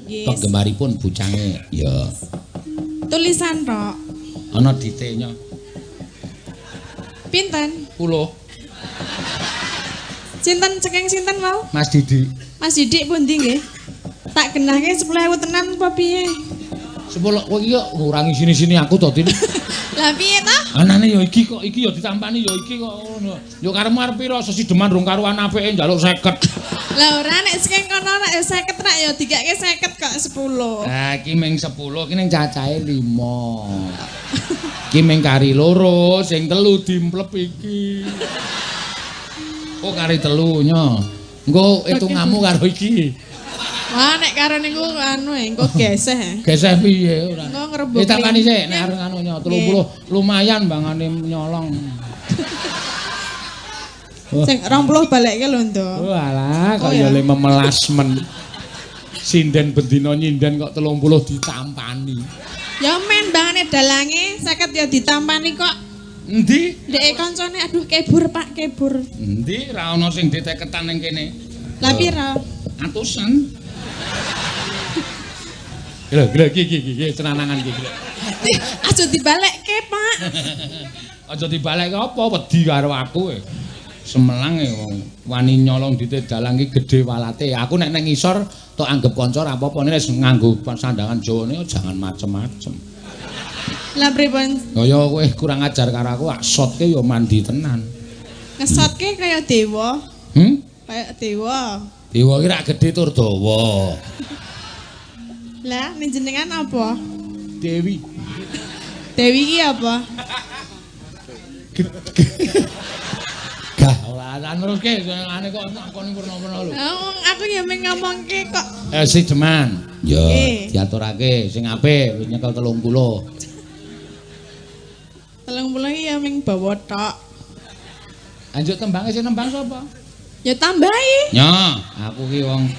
Yes. Penggemaripun bucange ya. Tulisan tok. Ana ditenya. Pinten? 10. Sinten cekeng sinten mau? Mas Didi. Mas Didik pundi nggih? Tak genahke 10.000 tenan apa piye? 10 kok iki kok ngurangi sini-sini aku to, Tin. Lah piye ta? Anane ya iki kok iki ya ditampani ya iki kok ngono. Yo karemu arep pira sesideman rong karuan apike njaluk 50. Lah ora nek cekeng kono nek 50 rak ya digake 50 kok 10. Nah, iki ming 10, iki ning cacahe 5. Iki ming kari loro, sing telu dimplep iki. Oh, kari telu nya. Engko hitunganmu karo iki. Wah, nek karo niku anu engko geseh. Geseh piye ora? Engko ngrebuk. Ditapani sik nek arep anu nya 30 lumayan bangane nyolong. Sing 20 balekke lho, Nduk. Oh alah, kaya le memelas men. Sinden bendina nyinden kok 30 ditampani. Ya men bangane dalange 50 ya ditampani kok. Endi? Ndek kancane aduh kebur Pak, kebur. Endi ra ono sing diteketan ning kene. Lah pira? Atusan. Gila iki cenanangan iki. Aja dibalekke, Pak. Aja dibalekke apa wedi karo aku. Semelang wong wani nyolong dite dalang iki gedhe walate. Aku nek nang ngisor tok anggap kanca ra apa-apa nek nganggo sandangan Jawane jangan macem-macem. Lah pripun? Kaya kowe kurang ajar karo aku, aksotke ya mandi tenan. Ngesotke kaya dewa. Kaya dewa. Dewa iki ra gedhe tur dawa. Lah ning jenengan apa? Dewi. Dewi iki apa? Gah ora neruske ane kok ngakoni purna-purna lho. Aku ya mung ngomongke kok. Si Deman. Ya, diaturake sing apik wis nyekel 30. 30 iki ya mung bawa tok. Anjuk tembange sing nembang sapa? Ya tambahi. Ya, aku ki wong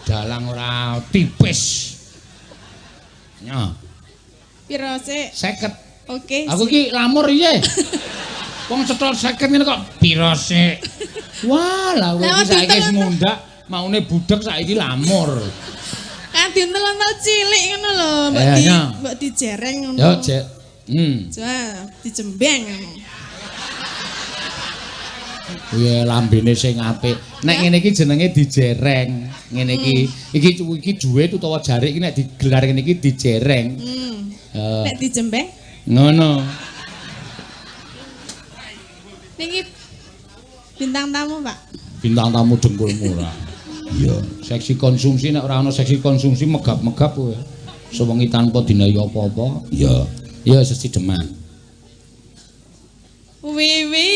dalang ora tipis. Ya. Pira sik? 50. Oke. Aku ki lamur iye. Wong cetol 50 ngene kok pira sik. Wah, lah kowe iki saiki wis mundhak, maune budhek saiki lamur. Kan dintel-entel cilik ngono lho, mbok dijereng ngono. Ya, Jek. Coba dijembeng. Ya lambene sing apik. Nek ngene iki jenenge dijereng. Ngene iki duit utawa jarik iki nek digelar ngene iki dijereng. Nek dijembeng? Ngono. Niki bintang tamu, Pak. Bintang tamu dengkulmu ora. Iya, seksi konsumsi nek ora ana seksi konsumsi megap-megap kowe. Sewengi tanpa dinayi apa-apa. Iya. Ya Sesi Deman. Wiwitane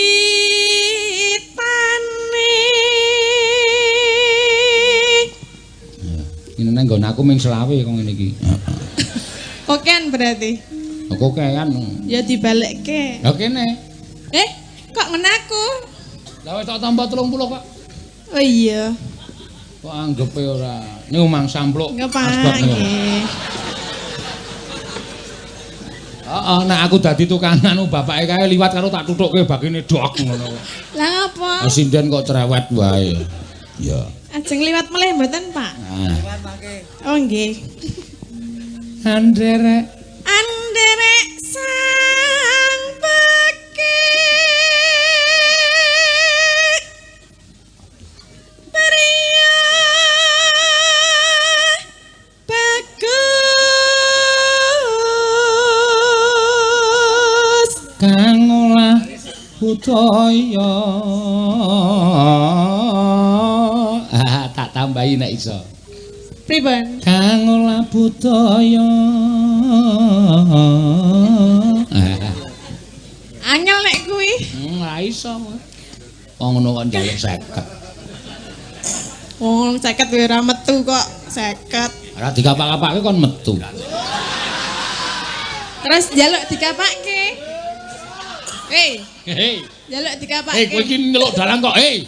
Ini nang nggon aku ming selawe kok ngene iki. Kokean berarti. Kokean. Ya dibalekke. Ya kene. Kok ngenaku? Lah wis tak tambah 30, Pak. Oh iya. Kok anggepe ora. Niku mang sampluk. Nggih, Pak. Nggih. Heeh, nek aku dadi tukang anu bapake kae liwat karo tak tutukke bagine dok ngono. Lah ngapa? Sinden kok cerewet wae. Ya. Ajeng liwat meleh mboten, Pak? Liwat mangke. Oh nggih. Anderek sang beke Maria bagus kang olah budaya. Tak tambahi nek iso. Pripun? Kang olah budaya. Angel nek kuwi. Ora iso. Wong ngono kok njaluk 50. Wong 50 ora metu kok 50. Ora dikapak-kapakke kon metu. Terus njaluk dikapakke. Hei. Njaluk dikapakke. Hei, kowe iki nyeluk dalang kok, hei.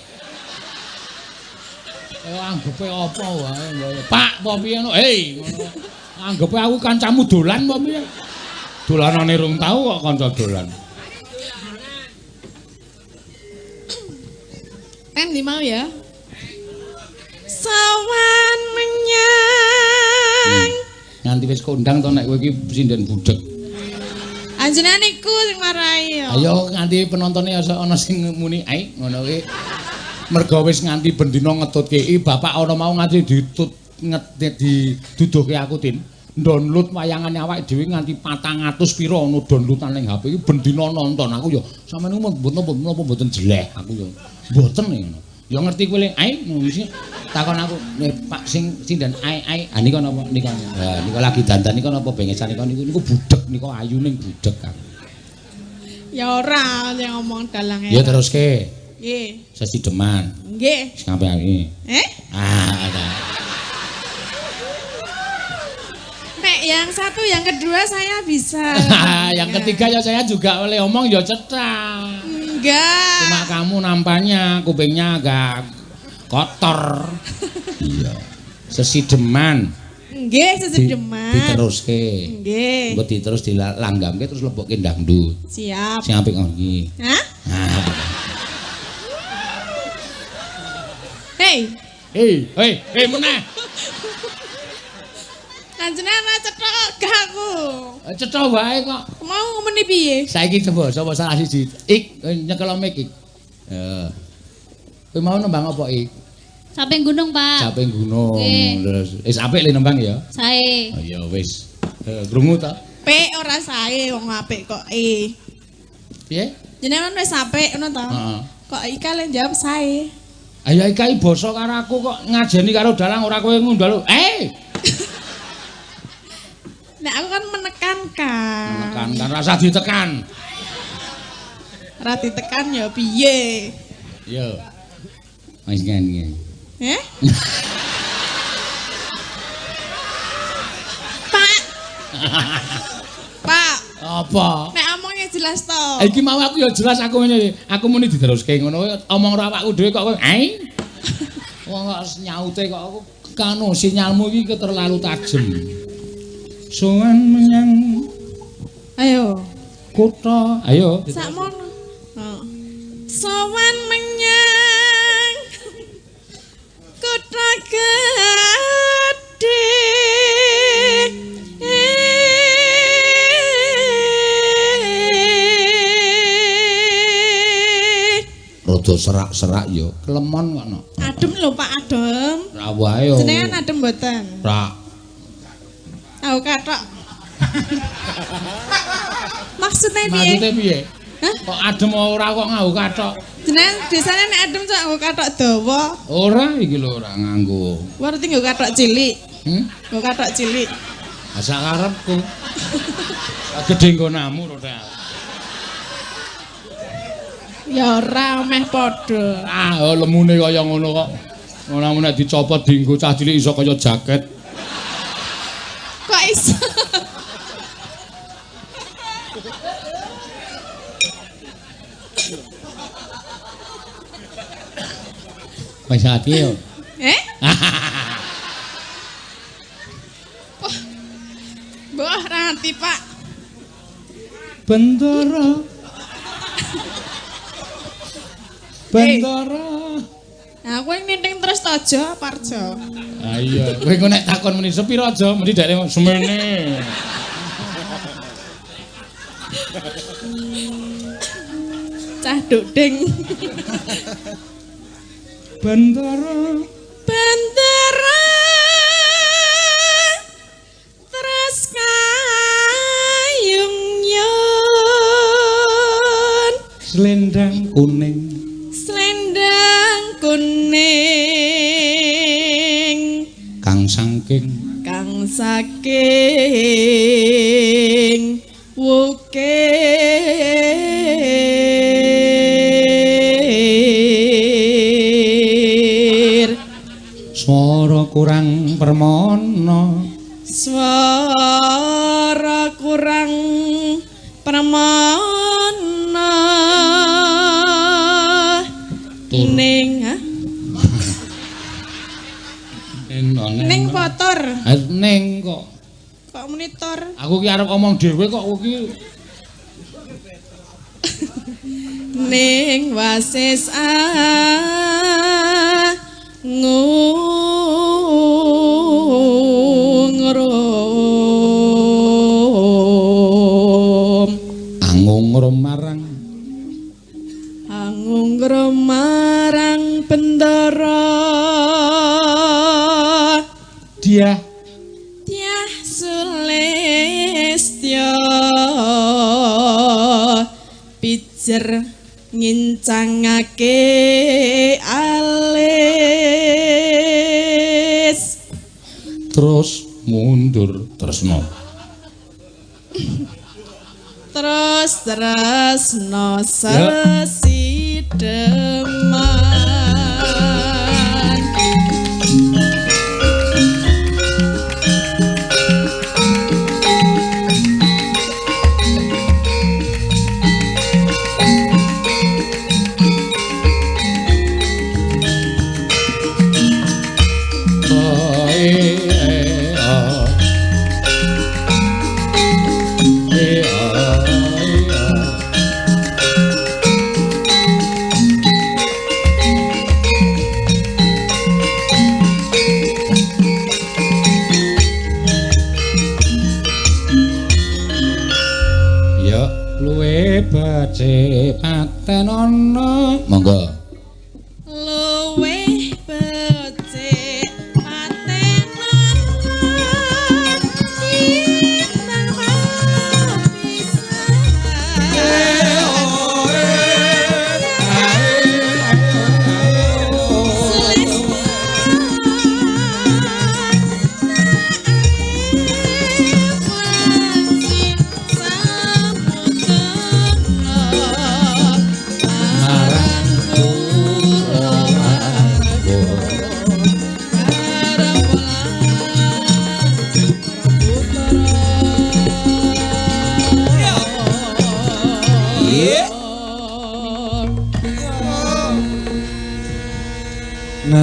Anggepe apa wae. Pak, apa piye ngono? Hei, ngono. Anggepe aku kancamu dolan apa piye? Dolanane rung tau kok kanca dolan. Kan di mau ya. Sawan menyang Nganti wis kondang to nek kowe iki sinden budhek. Anjenengan iku sing marai ya. Ayo nganti penontone ana sing muni ae ngono kuwi. Mergo wis nganti bendina ngetutke bapak ana mau nganti diduduhke aku tin. Download wayangane awake dhewe nganti 400 pira ana downloadan ning HP iki bendina nonton aku ya sampeyan napa mboten jeleh aku ya. Mboten ngono. Ya ngerti kowe ae mesti takon aku Pak sing sindan ae nika napa nika. Ha nika lagi dandan nika napa bengesan nika niku budhek nika ayuning budhek kan. Ya ora yang ngomong dalange. Ya teruske. Nggih. Sesideman. Nggih. Sing apik. Ada. Nek yang satu yang kedua saya bisa. Yang ketiga ya saya juga boleh omong ya cetak. Enggak. Cuma kamu nampaknya kupingnya agak kotor. Iya. Sesideman. Nggih, sesideman. Diteruske. Nggih. Engko diterus dilanggamke terus lebokke dangdut. Siap. Sing apik iki. Hah? Hei, meneh. Anjenengan cetok gak aku. Cetok wae kok. Mau ngomeni piye? Saiki coba sapa salah siji. Nyekel mic ik. Kowe mau nembang apa ik? Saping gunung, Pak. Saping gunung. Terus wis apik le nembang ya? Sae. Oh ya wis. Krungu ta? P ora sae wong apik kok E. Piye? Jenengan wis apik ngono ta? Heeh. Kok Ika le jawab sae. Ayo Ika iki basa karo aku kok ngajeni karo dalang ora kowe ngundal. Nek aku kan menekankan. Menekankan rasa ditekan. Ora ditekan ya piye? Yo. Wis ngene. Pak. Pak. Apa? Nek omongnya jelas to. Iki mau aku ya jelas aku ngene. Aku muni diteruske ngono omong karo awakku dhewe kok kowe wong kok nyaute kok aku kanu sinyalmu iki terlalu tajem. Sowan menyang Ayo. Kutha. Ayo. Sakmono. Sowan menyang kutha gedhe. Rada serak-serak ya, kelemon kok no. Adem lho Pak, adem. Ra wae yo. Jenengan adem mboten? Ra. Aku kathok. Maksudnya piye? Maksudnya piye? Hah? Kok adem ora kok nganggo kathok? Jenengan biasane nek adem cok nggo kathok dawa. Ora iki lho ora nganggo. Berarti nggo kathok cilik. Nggo kathok cilik. Asa karepku. Gedhe nggonamu ro ta. Ya ora meh padha. Lemune kaya ngono kok. Ora nek dicopot dienggo cah cilik iso kaya jaket. Kok iso? Wis ati yo. Mbah ranti, Pak. Bendara. Bendara. Nah, kowe nithing terus to aja, Parjo. Ah iya, kowe engko nek takon muni sepiro aja, mesti dhek semene. Cah dodeng. Bendara. Bendera terus kayung nyun. Selendang kuning. Selendang kuning. Kang saking wukir swara kurang permana swara kurang permana ning ning motor. Ning kok. Kok monitor? Aku ki arep ngomong dhewe kok iki. Ning wasis ngurung Sulistyo pijer ngincangake alis terus mundur tresno tresno sesi deman paten ana monggo luwih becik paten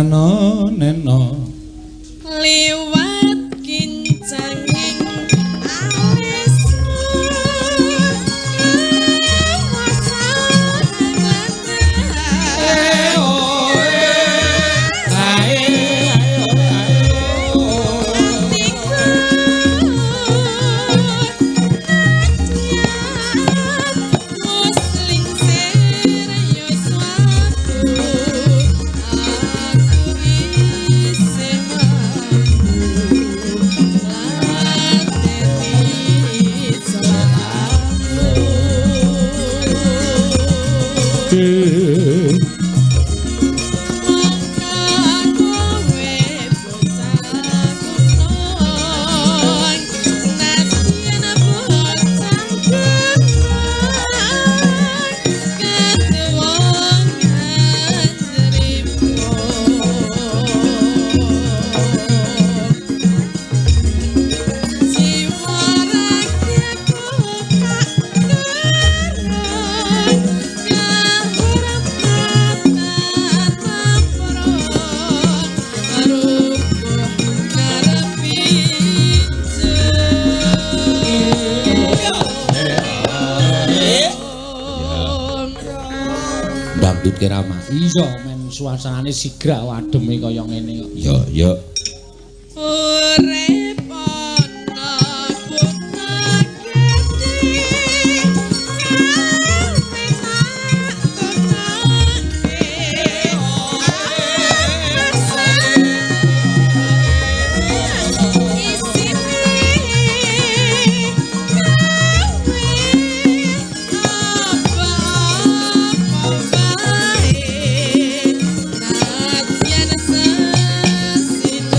ana neno liwat kincanging alismu Rama iya men suasanane sigra wademe kaya ngene kok ya urip sin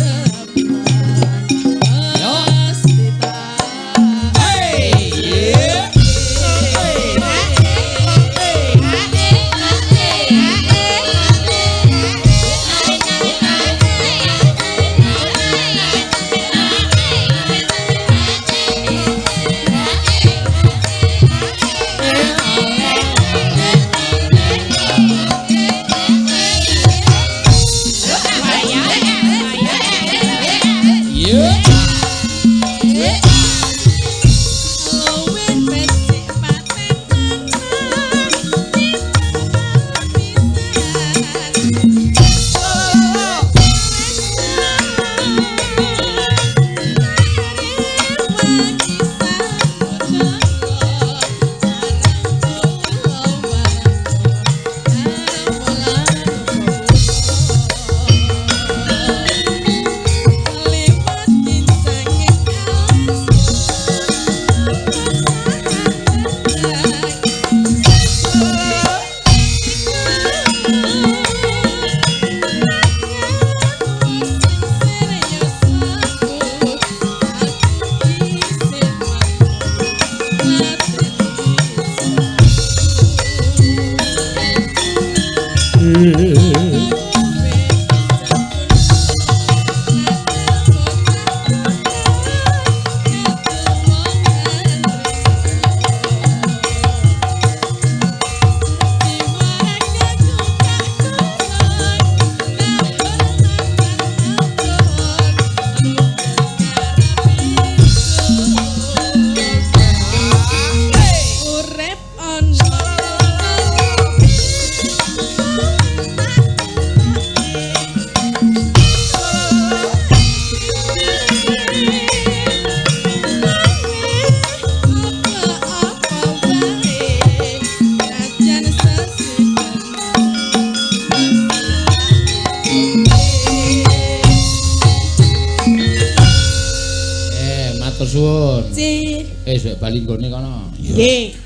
Matur suwun. Ci. Wis bali nggone kono. Nggih.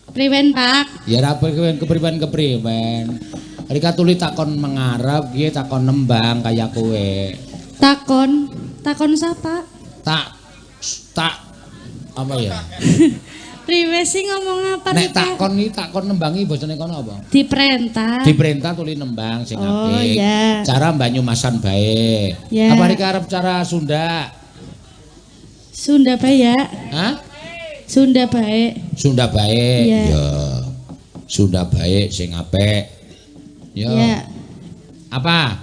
Priwen, Pak? Ya ra kepriwen. Rika tuli takon mengarep, piye takon nembang kaya kowe. Takon sapa? Tak apa ya? Priwe sih ngomong apa Nek takon nembangi basane kono apa? Diperintah. Diperintah tuli nembang sing apik. Oh iya. Cara Banyumasan bae. Ya. Apa rika arep cara Sunda? Sunda bae ya. Hah? Sunda bae. Sunda bae. Ya. Ya. Sunda bae sing apik. Yo. Ya. Apa?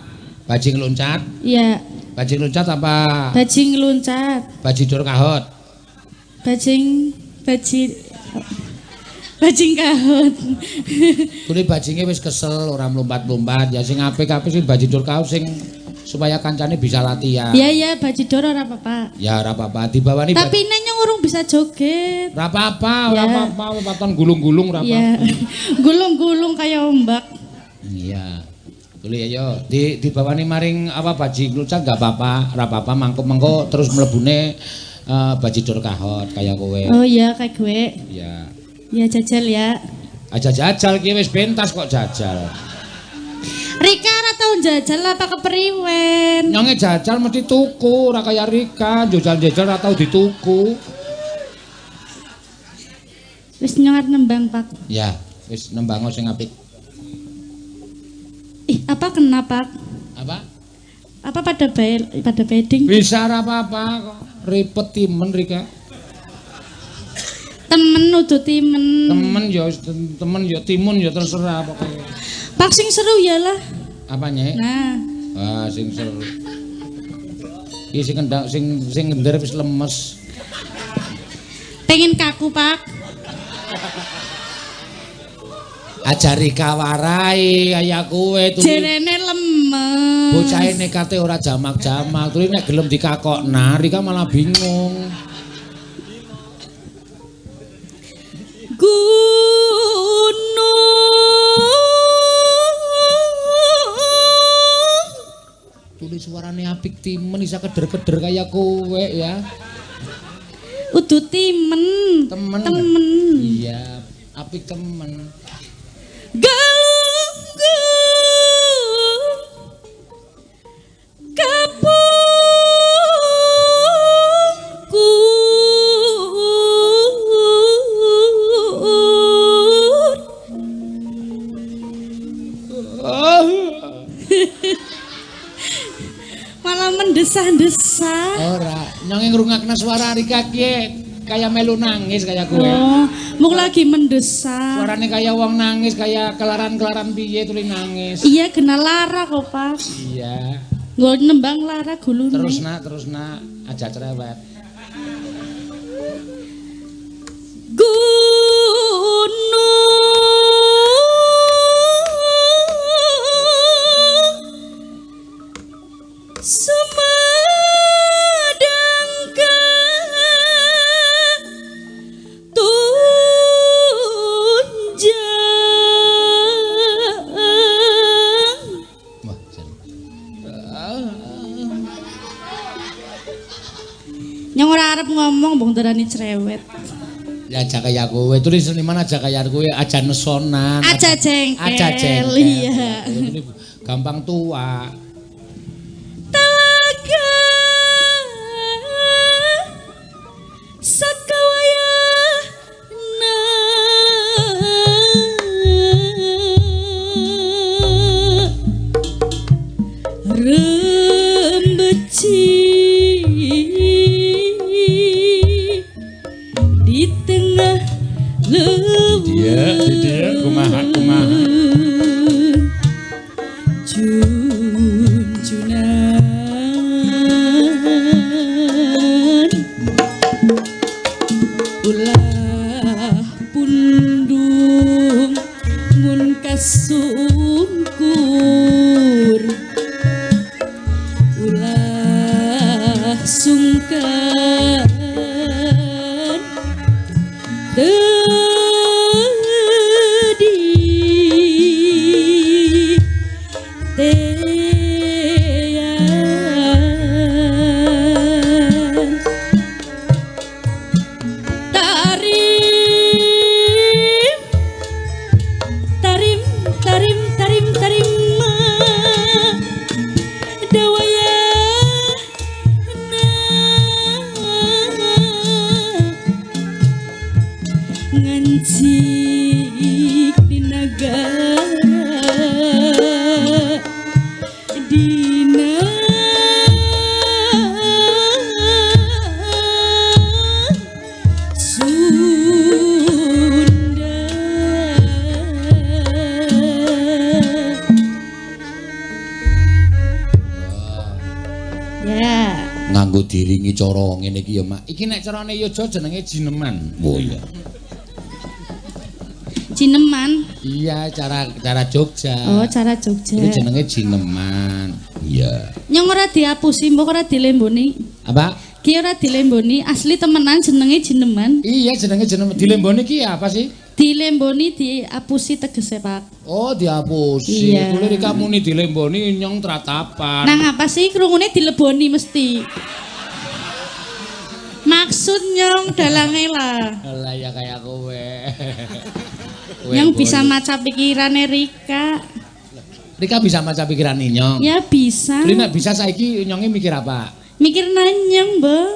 Bajing loncat? Iya. Bajing loncat apa? Bajing loncat. Bajidor kahot. Bajing kahut. Kuli bajinge wis kesel ora mlumpat-mlumpat. Ya sing apik-apik sing bajidor kahot sing supaya kancane bisa latihan. Iya, bajidor ora apa-apa. Ya ora apa-apa dibawani. Tapi nek nyong urung bisa joget. Ora apa-apa, lompatan gulung-gulung ora apa. Iya. Gulung-gulung kayak ombak. Iya. Kuli ayo dibawani maring apa bajing loncat enggak apa-apa, ora apa-apa mangko terus mlebune bajidor kahot kaya kowe. Oh iya, kayak gue. Iya. Ya jajal ya. Aja jajal ki wis pentas kok jajal. Rika ora tau jajal apa kepriwen? Nyonge jajal mesti tuku, ora kaya Rika, jajal-jajal ora tau dituku. Wis nyongat nembang, Pak. Ya, wis nembang sing apik. Apa kenapa? Apa? Apa pada beding? Bisa ora apa-apa kok. Ribet timen Rika. Temen udah timen. Temen ya timun ya terserah pokoknya. Pak sing seru ya lah. Apanya? Nah. Wah, sing seru. Iki sing kendang sing ngender wis lemes. Pengen kaku, Pak. Ajari kawarai kaya kowe tuh. Jerene lemes. Bocahe nekate ora jamak-jamak, terus nek gelem dikakokna, Rika malah bingung. Tulis suarane apik timen isa keder-keder kaya kowe ya. Udu timen. Temen. Iya, apik temen. Galunggung kapungku malah mendesah-desah. Ora, nyong ngrungokne suara Rika ki kaya melu nangis kaya kowe. Oh, mung lagi mendesah. Suarane kaya wong nangis, kaya kelaran-kelaran piye tuli nangis. Iya, kena lara kok, Pak. Iya. Nggo nembang lara gulune. Terus nak aja cerewet. Gunung Sumedangkan tunjang. Wah, Nyong ora arep ngomong mbong darani cerewet. ya aja kaya kowe, tulis seniman aja kaya kowe, aja nesonan. Aja jengkel. Aja jengkel. Iya. Ini gampang tua. Talaga sakawayana rembeci di tengah lembut. Dia kumaha. Junjunan ulah pundung mun kasungkur ulah sungkan tedi teang Ya. Nganggo diringi cara ngene iki ya, Mak. Iki nek carane Yojo jenenge jineman. Oh iya. Jineman. Iya, cara Jogja. Oh, cara Jogja. Iki jenenge jineman. Iya. Nyong ora diapusi, mbok ora dilemboni. Apa? Ki ora dilemboni, asli temenan jenenge jineman. Iya, jenenge jineman. Dilemboni ki apa sih? Dilemboni diapusi tegese, Pak. Oh, diapusi. Iya. Kulo iki muni dilemboni nyong tratapan. Nang apa sih krungune dileboni mesti. Maksud nyong dalange lah. Lah ya kayak kowe. Yang bisa maca pikirane Rika. Rika bisa maca pikiran nyong. Ya bisa. Jadi nek bisa saiki nyonge mikir apa? Mikir nanyang, Mbak.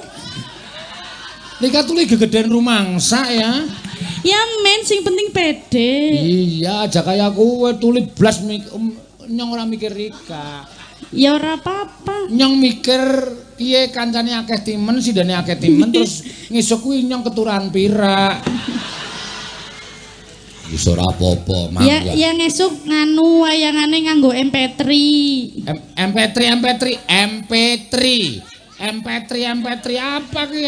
Rika tuh gegeden rumangsa ya. Ya men, sing penting pede. Iya, aja kayak kowe tuli blas nyong ora mikir Rika. Ya ora apa-apa. Nyong mikir piye kancane akeh timen, sindene akeh timen terus ngesuk kuwi nyong keturunan pira. Wis ora apa-apa, Mang. Ya ngesuk nganu wayangane nganggo MP3. MP3 apa ki?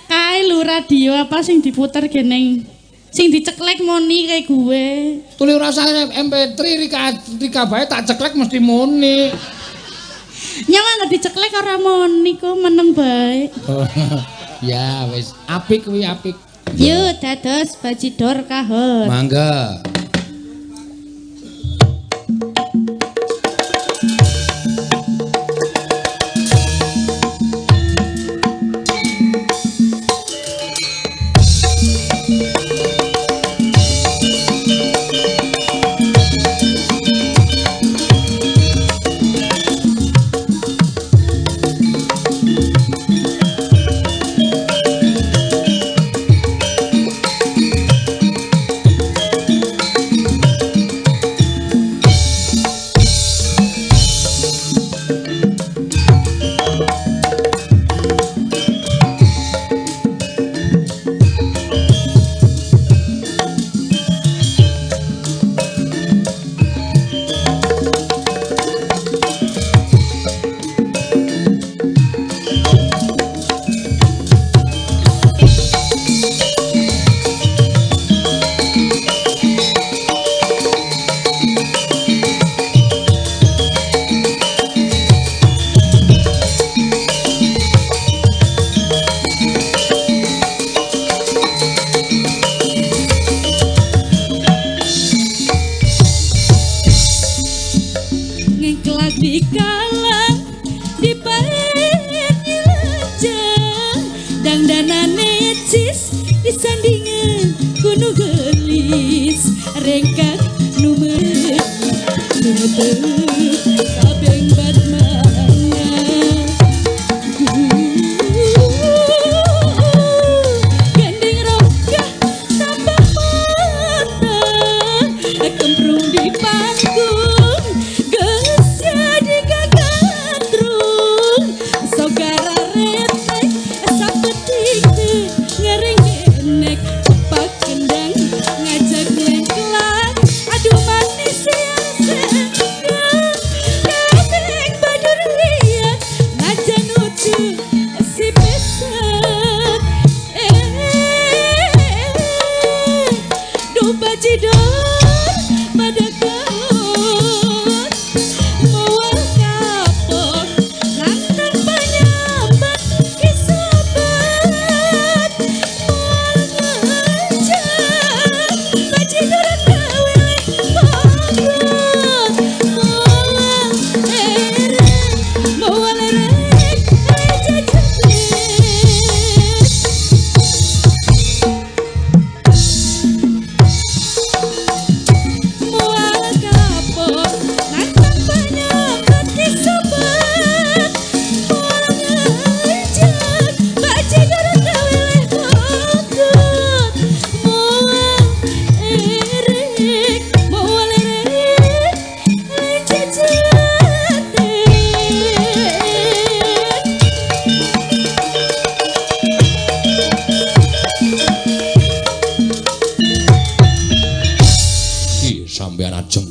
Kae lu radio apa sing diputer geneng sing diceklek moni kayak gue. Tuli rasa MP3 Rika bae tak ceklek mesti muni. Nyawa nggak diceklek ora moni kok meneng bae. Ya wis apik kuwi apik. Yuk dados bajidor kahot. Mangga.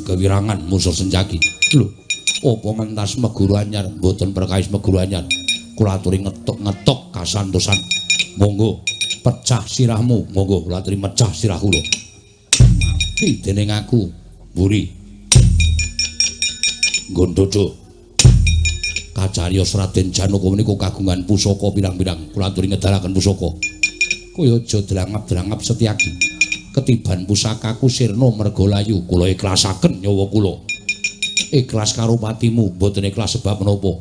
Kewirangan Musor Senjaki. Lho, Apa mentas meguru anyar mboten perkais meguru anyar. Kula aturi ngetuk-ngetuk kasantosan. Monggo pecah sirahmu, monggo kula aturi mecah sirah kula. Mati dening aku, mburi. Gondojo. Kacarios Raden Janaka menika kagungan pusaka pirang-pirang. Kula aturi ngedalaken pusaka. Kaya aja drangap-drangap Setyaki. Ketiban pusakaku sirna merga layu, kula ikhlasaken nyawa kula. Ikhlas karo patimu, mboten ikhlas sebab menapa.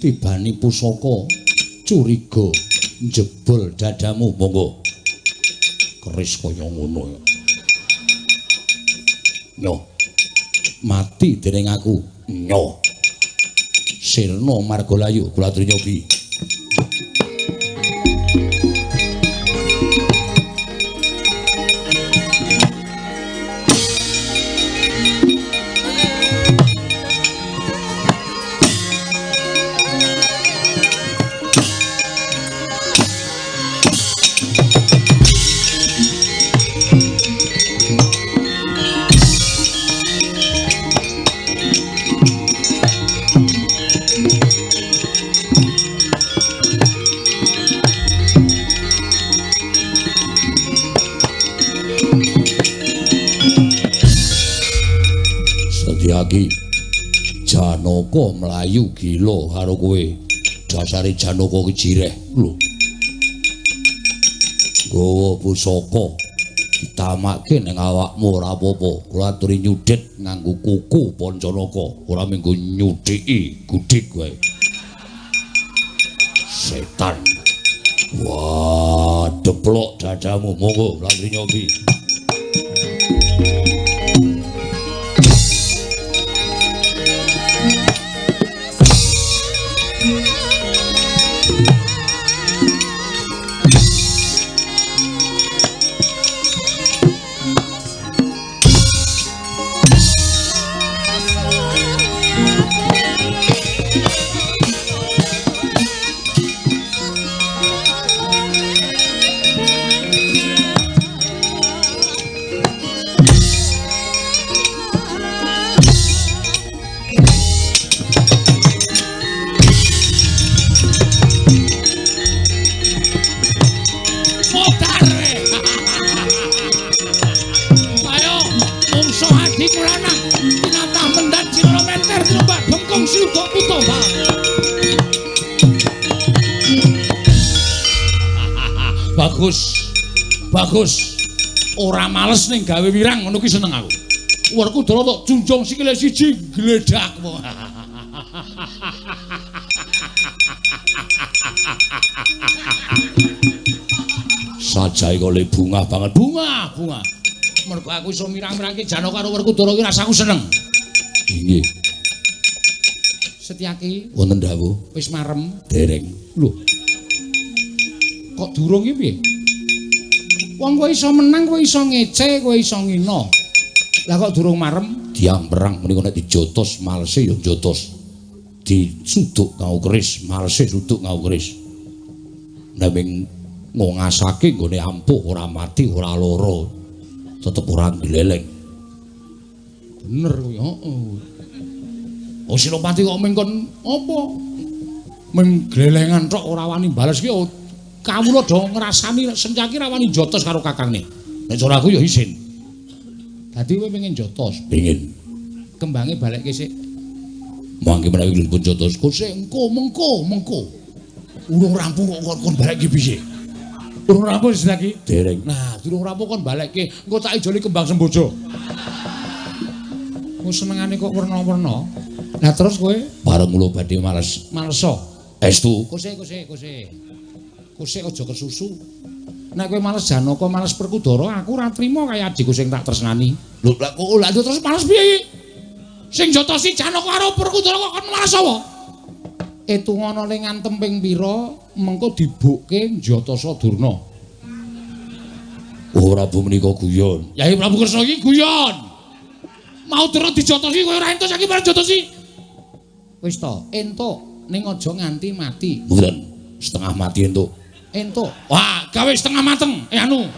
Tibani pusaka curiga njebol dadamu, monggo. Keris kaya ngono ya. Nyo. Mati dening aku, nyo. Sirna Margalayu kula aturi nyobi. Setyaki Janaka mlayu gila karo kowe. Dasare Janaka ki jireh lho. Gawa pusaka ditamake ning awakmu ora apa-apa. Kula aturi nyudhit nganggo kuku Pancanaka, ora mengko nyudhiki gudik wae. Setan. Wah, deplok dadamu, monggo kula aturi nyobi. Bagus. Ora males ning gawe wirang ngono ki seneng aku. Werkudara tok junjung sikile siji gledhak. Sajae kok le bunga banget. Bunga. Mergo aku iso mirang-mirangke Janaka karo Werkudara ki rasaku seneng. Nggih. Setyaki wonten dawuh wis marem dereng. Lho. Kok durung iki piye? Wong kowe iso menang, kowe iso ngece, kowe iso ngina. Lah kok durung marem? Diam perang menika nek dijotos malese ya jotos. Disuduk kanggo keris, malese suduk kanggo keris. Nek ming ngongasake nggone ampuh ora mati, ora lara. Tetep ora gleleng. Bener kuwi, heeh. Oh Sinopati kok mengkon apa? Meng glelengan tok ora wani bales ki kawula do ngrasani Setyaki ra wani jotos karo kakangne. Nek cara aku ya isin. Dadi kowe pengen jotos? Pengen. Kembange balekke sik. Mangke menawi pun jotos, kok sik mengko. Urung rampung kok kon balekke piye? Urung rampung Setyaki? Dereng. Nah, durung rampung kon balekke, engko tak ijoli kembang sembojo. Ku senengane kok werna-werna. Lah terus kowe bareng kula badhe malesa. Estu. Kusik aja kesusu. Nek kowe males Janaka, males Werkudara, aku ora trima kaya adikku sing tak tresnani. Lho lha terus males piye? Sing jotosi Janaka karo Werkudara kok kon males apa? Etungana ning ngantem ping pira mengko dibukke Jatasa Durna. Ora bu menika guyon. Yai Prabu Kresna iki guyon. Mau terus dijotosi kowe ora entuk saiki bareng jotosi. Wis to, entuk ning aja nganti mati. Mboten, setengah mati entuk. Entuk. Wah, gawe setengah mateng. Anu.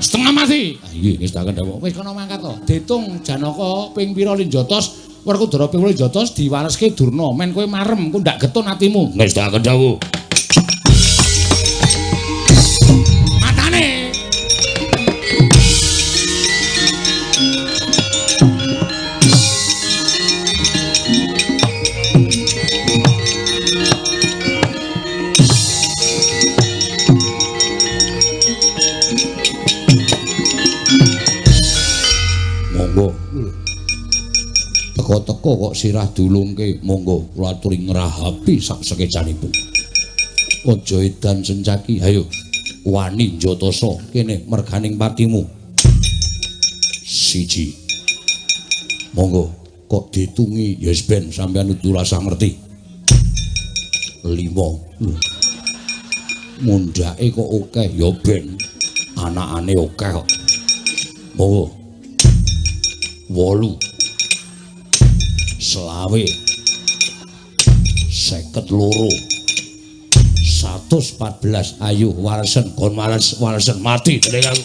setengah mati. Ah iya wis tak kendhawa. Wis kono mangkat to. Ditung Janaka ping pira Linjotos, Werkudara ping Linjotos diwaleske Durna. Men kowe marem, ku ndak getun atimu. Wis tak kendhawa. Matane. Teko kok sirah dulungke, monggo kula aturi ngrahapi sak sekecanipun. Aja edan sencaki, ayo wani Njatasa kene merganing patimu. Siji. Monggo kok ditungi yes ben sampeyan udu rasa ngerti. 5. Mundhake kok akeh ya ben anakane akeh kok. Monggo 8. Selawe 52 114 ayo walesen kon walesen mati dening aku.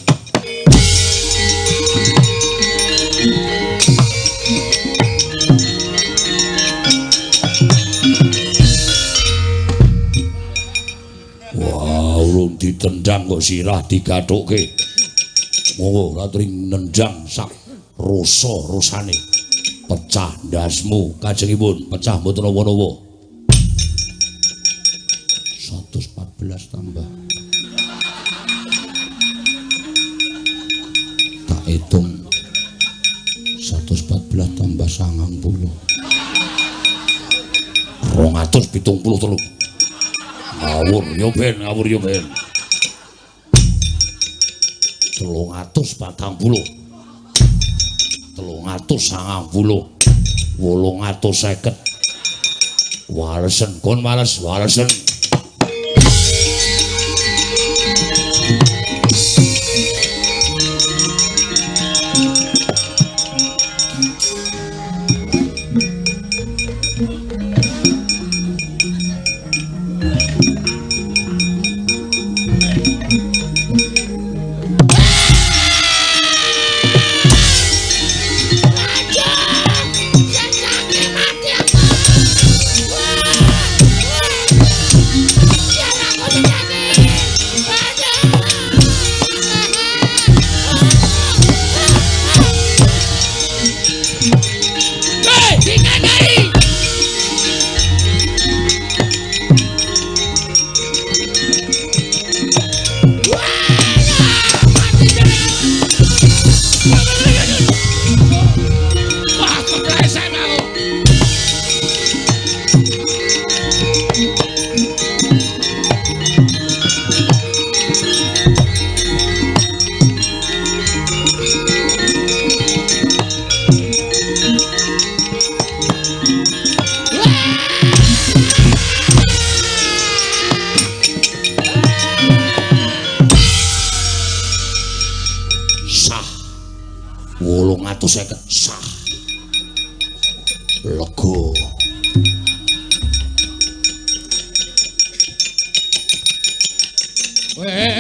Wah, urung ditendang kok sirah digathukke. Monggo ratri nendang sak rusane. Pecah ndasmu kajengipun pecah mboten napa-napa 114 tambah tak hitung 114 tambah 90 273 ngawur yo ben 340 390 850 walesen kon walesen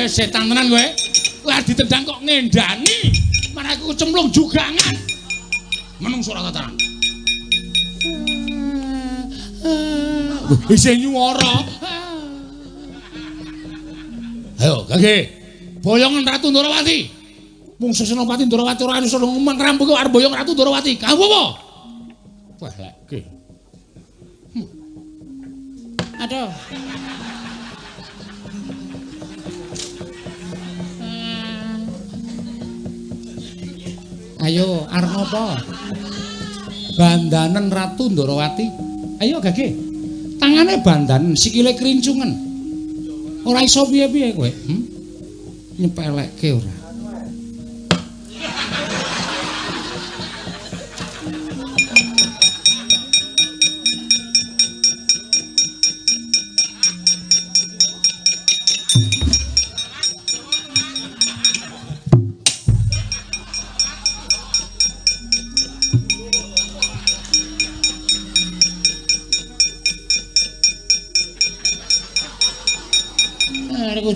setan tenan kowe. Lah ditendang kok ngendani. Mana aku kecemplung jugangan. Menungso ora tataran. Isih nyuwara. Ayo, Gage. Boyongan Ratu Ndorowati. Mung Senopati Ndorowati ora iso ngrambung arep boyong Ratu Ndorowati. Kamu apa? Wah, lek. Aduh. Ayo, arep napa? Bandanen Ratu Ndorowati. Ayo, Gage. Tangane bandanen, sikile krincungen. Ora iso piye-piye kowe, nyepelekke ora.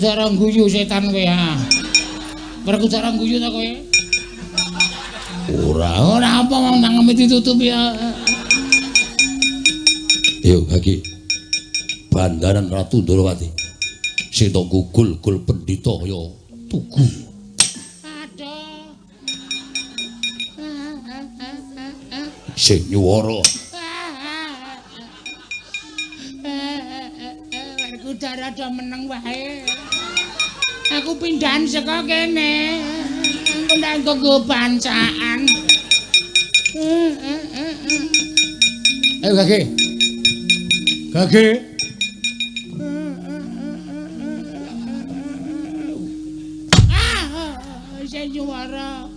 Cara guyu setan kowe ah. Werkudara guyu ta kowe? Ora apa wong nangeme ditutupi ya. Yo Gage. Bandaran Ratu Ndorowati. Sing tok gugul pendhita kaya tugu. Aduh. Sing nyuwara. Werkudara do meneng wae. Aku pindahan saka kene. Aku ndak nggo bancaan. Ayo Gage. Gage. Saya juara.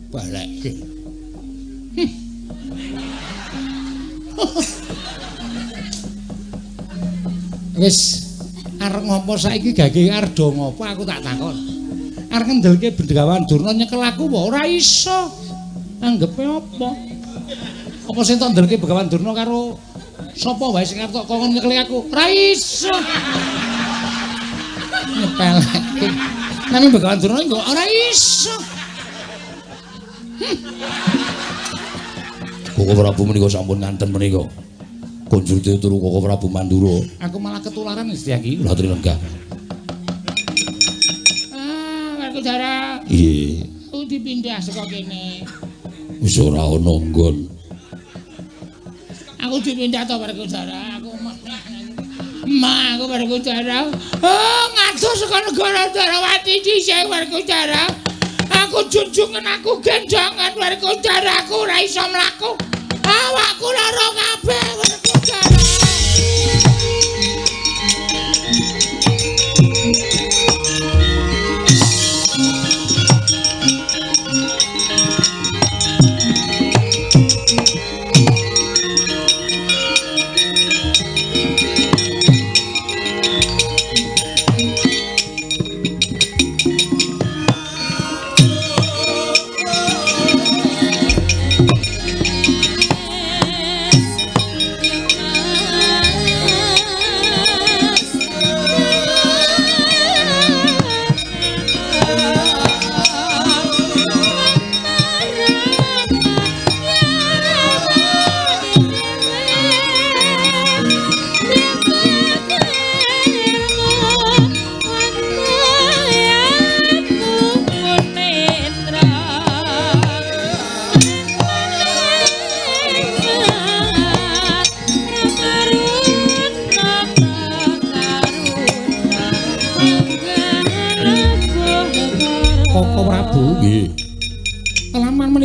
Balik. Wis arep ngopo saiki Gage arep do ngopo aku tak takon. Arep ngendelke Bendawan Durna nyekel aku apa ora iso. Anggepe apa? Apa sing tak ndelke Bendawan Durna karo sapa wae sing arep kok kon nyekel aku? Ora iso. Nyepelke. Nang Bendawan Durna kok ora iso. Koko Prabu menika sampun nganten menika. Konjurte turu Koko Prabu Mandura. Aku malah ketularan Setyaki. Latri lenggah. Werkudara. Iya. Aku dipindah saka kene. Wis ora ana nggon. Aku dipindah to Werkudara. Aku aku Werkudara. Oh, ngados saka negara Ndorowati dhisik Werkudara. Aku junjungan aku gendongan Werkudara. Aku ora iso mlaku. Awakku lara kabeh Werkudara.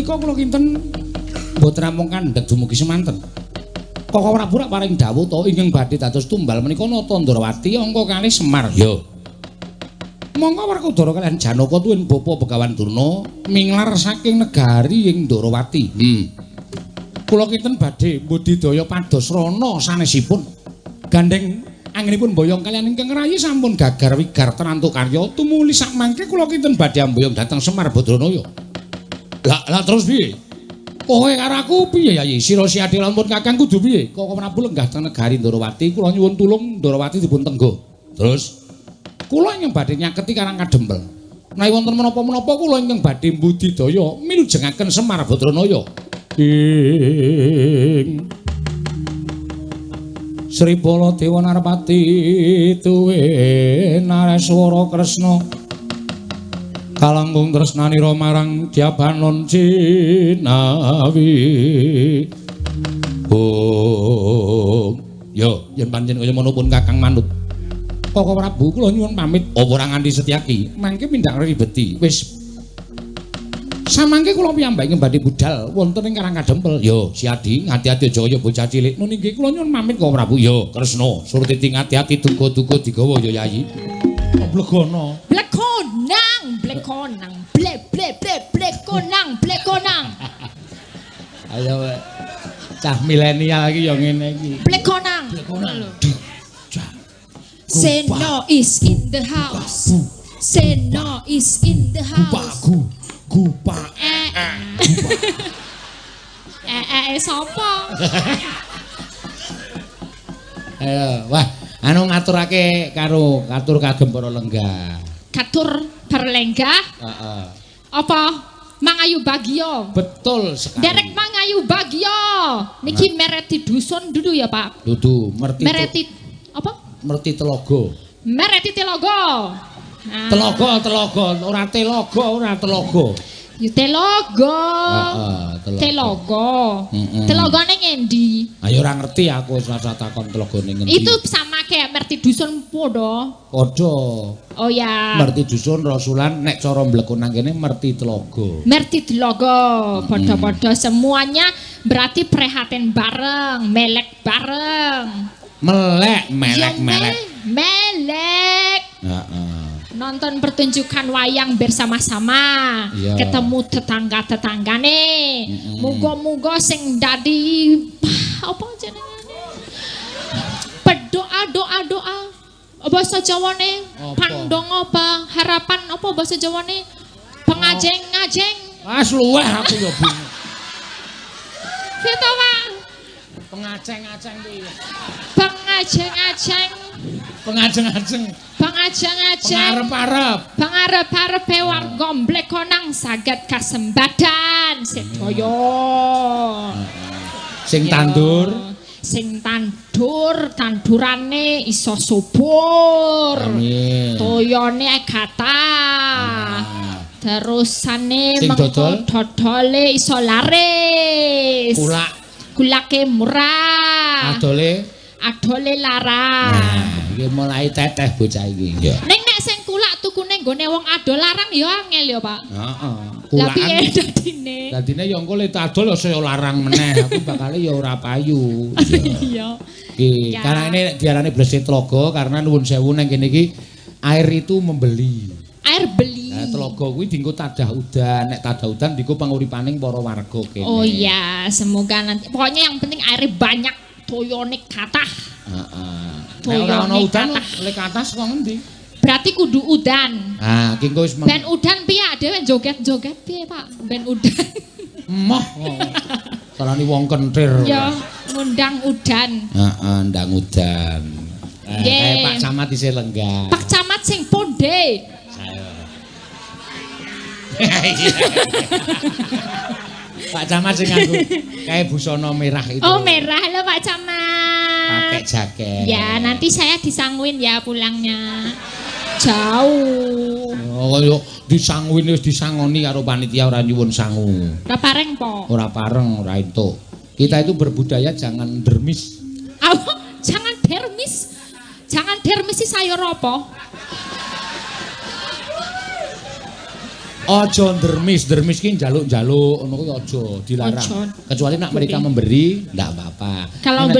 Kula kinten mboten namung kandhek dumugi semanten. Koko Prabu rak paring dawuh to ingkang badhe dados tumbal menika nata Ndorowati angka kalih Semar. Yo. Monggo Werkudara kaliyan Janaka tuwin bapa Begawan Durna minglar saking negari ing Ndorowati. Kula kinten badhe mbudidaya pados rana sanesipun. Gandeng anggenipun boyong kaliyan ingkang rayi sampun gagar wigar tenantu karya tumuli sak mangke kula kinten badhe amboyong dhateng Semar Badranaya. Lah terus piye? Kowe karo aku piye Yayi? Sira siadi lampun Kakang kudu piye? Kok Prabu lenggah teng negari Ndorowati kula nyuwun tulung Ndorowati dipun tenggo. Terus kula ingkang badhe nyaketi Karang Kadempel. Menawi wonten menapa-menapa kula ingkang badhe mbudidaya milujengaken Semar Badranaya. Ing Sri Baladewa Narpati tuwe Nareswara Kresna kalangkung tresnanira marang Diabanon Cinawi. Yo, yen pancen kaya menapa Kakang manut. Koko Prabu kula nyuwun pamit apa ora nganti Setyaki. Mangke pindhak ribeti. Wis samangke kula piyambake badhe budal wonten ing Karang Kadempel. Yo, Siadi, ngati-ati aja kaya bocah cilik. Nun inggih kula nyuwun pamit Koko Prabu. Yo, Kresna, surti ngati-ati duga-duga digawa ya Yayi. Blegono. Blekonang, blekonang. Ayo cah milenial iki ya ngene iki. Blekonang. Seno is in the house. Seno is in the house. Gupa. Sapa? Ayo, wah, Anu ngaturake karo katur kagem para lenggah. Katur berlenggah. Heeh. Apa? Mangayu Bagio. Betul sekali. Derek Mangayu Bagio. Niki mereti dusun dudu ya, Pak? Dudu, merti. Mereti apa? Merti telogo. Mereti telogo. Nah, Telogo, ora telogo, ora telogo. ya telogo. Heeh, Telogo. Mm-mm. Telogone ngendi? Ayo ora ngerti aku rasa takon telogone ngendi. Itu sama kayak merti dusun podo. Padha. Oh ya. Merti dusun rasulan nek cara mlebu nang kene merti telogo. Merti telogo. Podo-podo semuanya berarti prihatin bareng, melek bareng. Melek. Melek. Heeh. Nonton pertunjukan wayang bersama-sama. Iya. Ketemu tetangga-tetanggane. Muga-muga sing dadi apa jenengane? Berdoa-doa. Basa Jawane Apa? pandong apa? Harapan apa basa Jawane? Pengajeng-ngajeng. Wes luweh aku ya bingung. Kita Pak. Pengaceng-aceng piye? Pengajeng-ajeng. Pengajeng-ajeng. Pengajeng-ajeng. Pangarep-arep. Warga Blekonang saged kasembadan sedaya. Sing Ya. tandur. Sing tandurane iso subur. Amin. Toyone kathah. Terusane Sing dodol? dodole iso laris. Kulake murah. Adole larang. Nah, iki mulai teteh bocah iki. Ya. Ning nek sing kulak tukune nggone wong adol larang ya angel ya, Pak. Heeh. Lah piye Kulakan. dadine? Dadine ya engko le adol saya larang meneh. Aku bakale ya ora payu. Iya. Iki Ya. karena ini diarani Blesi Tlaga karena nuwun sewu nang kene iki air itu membeli. Air beli. Nah, telaga kuwi dienggo tadah udan. Nek tadah udan dienggo panguripaning para warga kene. Oh iya, semoga nanti. Pokoknya yang penting airnya banyak, toyone kathah. Heeh. Nek Toyone ora ana udan kathah. lek atas kok ngendi? Berarti kudu udan. Ah, iki engko wis Ben udan piye dhewe joget-joget piye, Pak? Ben udan. emoh. Karani wong kentir. Ya, ngundang udan. Heeh, ndang udan. Nggih. Kayak Pak Camat isih lenggah. Pak Camat sing ponde. Pak Camat sing nganggo kayak busana merah itu. Oh, merah lho Pak Camat. Pakai jaket. Ya, nanti saya disangguin ya pulangnya. Jauh. Oh, yo disangwin wis disangoni karo panitia ora nyuwun sangu. Ora pareng po. Ora pareng, ora entuk. Kita itu berbudaya jangan dermis. Jangan dermis. Jangan dermis sih sayur apa? Aja dermis ki njaluk-njaluk ngono kuwi aja dilarang. Aja. Kecuali nek mereka memberi ndak apa-apa. Kalau Nek-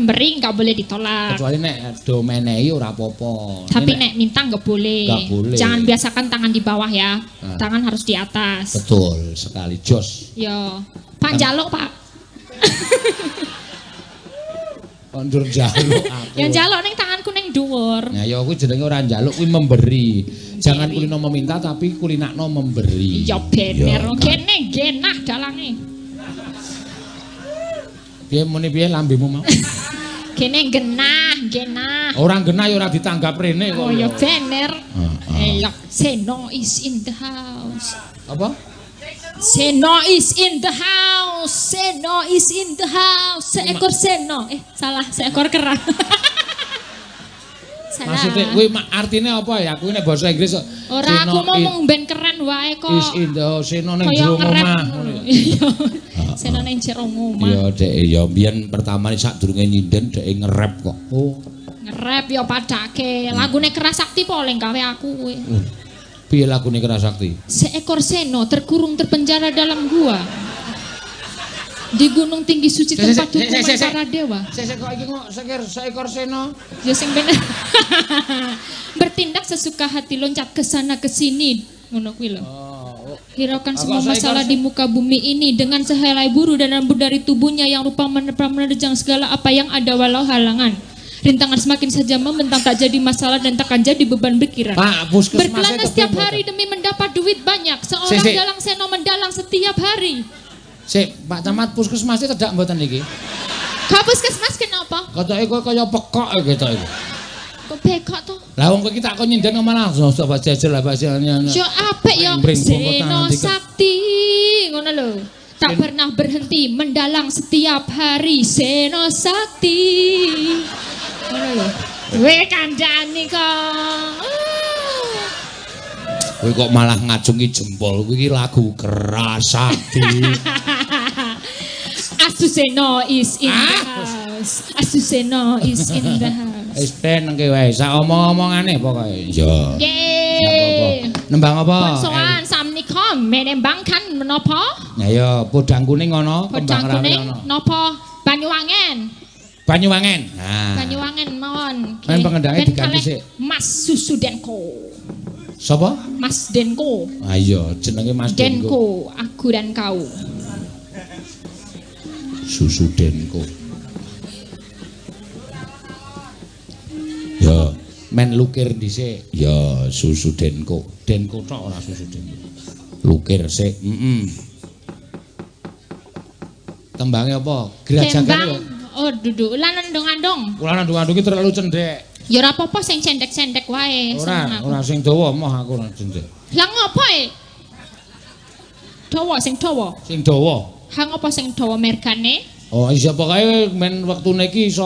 beli nggak boleh ditolak. kecuali nek do menehi ora apa-apa. Tapi Ini nek minta nggak boleh. Nggak boleh. Jangan biasakan tangan di bawah ya. Nah. Tangan harus di atas. betul sekali jos. Yo, Pak jaluk Pak. Kondur njaluk aku. Yang jaluk neng tanganku neng dhuwur. Nah, ya kuwi jenenge ora njaluk kuwi memberi. Jangan kulino meminta tapi kulinakno memberi. Ya bener. Kene genah dalange. Piye muni piye lambemu mau? Kene genah. Orang genah ya ora ditanggap rene kok. Oh ya bener. Heeh. Elok, Seno is in the house. Apa? Seno is in the house. Seno is in the house. Seekor seno. Salah, seekor kera. Salah. Maksudnya kuwi artine apa ya? Kuwi nek basa Inggris kok. Ora aku ngomong ben keren wae kok. Is in the house, seno ning Kaya jero ngerep omah. ngono. Iya. Seno ning jero omah. Iya, Dek, ya biyen pertama sadurunge nyinden Dek ngerep kok. Oh. Ngerep ya padake. Lagune Keras Sakti paling gawe aku kuwi. Piye lagune Keras Sakti? Seekor seno terkurung terpenjara dalam gua. Di gunung tinggi suci tempat hukuman para dewa. Sesek kok iki kok seekor seno. Ya sing bener. Bertindak sesuka hati, loncat ke sana ke sini. Ngono kuwi lho. Hiraukan semua masalah di muka bumi ini dengan sehelai buru dan rambut dari tubuhnya yang rupa menerjang segala apa yang ada walau halangan. Rintangan semakin saja membentang, tak jadi masalah dan takkan jadi beban pikiran. Pak, puskesmas Berkelana setiap hari demi mendapat duit banyak. Seorang Sik. dalang seno mendalang setiap hari. Sik, Pak Camat puskesmas cedak mboten iki? Kau puskesmas kenapa? Katoke kowe kaya pekok gitu iki. Kok bekok to? Lah wong kowe iki tak kon nyinden malah coba jajal lah bahasanya. Yo apik yo Seno Sakti ngono lho. Tak pernah berhenti mendalang setiap hari Seno Sakti. Ngono lho. Kowe kandhani kok. Kowe kok malah ngacungi jempol kuwi iki lagu keras sakti. Asuseno is in the house. Asuseno is in the house. Wis tenengke wae, sak omong-omongane pokoke. Iya. Yeay. Nembang apa? Soan samnikom menembang kan menapa? Ya ya, podang kuning ngono, Podang kembang rawi kuning ngono. napa? Banyuwangen. Banyuwangen. Nah. Banyuwangen mawon. Men pengendange Ben diganti kalih sik. Mas Susu Denko. Sapa? Mas Denko. Ah iya, jenenge Mas Denko. Denko, aku dan kau. Susu Denko. Ya, men lukir dhisik. Ya, Susu Denko. Denko tok ora Susu Denko. Lukir sik. Tembange apa? Gerajakan ya. Oh, duduk lan andong-andong. Kula nandung-andung iki terlalu cendhek. Ya ora apa-apa sing cendek-cendek wae. Ora sing dawa moh aku ora cendhek. Lah ngopo e? Dawa sing dawa. Sing dawa. Ha ngopo sing dawa mergane? Oh, iya pokoke men wektune iki iso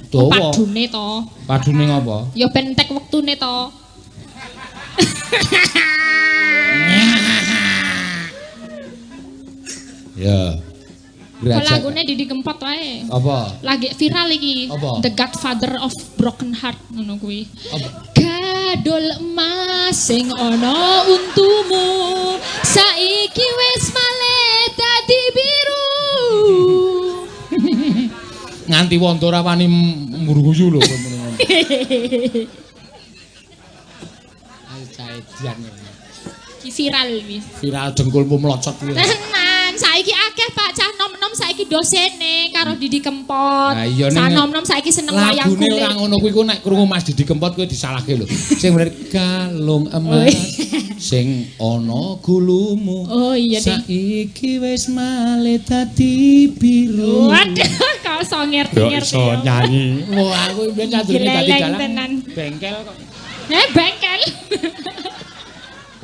dawa. Padune to. Padune ngopo? Ya ben entek wektune to. Ya. Kok lagune Didi Kempot wae. Apa? Lagi viral iki. Apa? The Godfather of Broken Heart ngono kuwi. Apa? Gadol emas sing ana untumu saiki wis malih dadi biru. Nganti wonto ora wani mburguyu lho ngono. Ayo caedian. Ki viral iki. Viral dengkulmu mlocot kuwi. Tenan, saiki akeh Pak cah nom-nom saiki dosene karo Didi Kempot. Lah iya Cah ning nom-nom saiki seneng wayang lagune kulit. ora ngono kuwi ku nek krungu Mas Didi Kempot kuwi disalahke lho. Sing bener kalung emas sing ana gulumu. Oh iya deh. Saiki wis malih dadi biru. Waduh, kau so ngerti-ngerti. Iso nyanyi. Wah, aku mbiyen sadurunge dadi Gileleng dalang. tenan. Bengkel kok. Bengkel.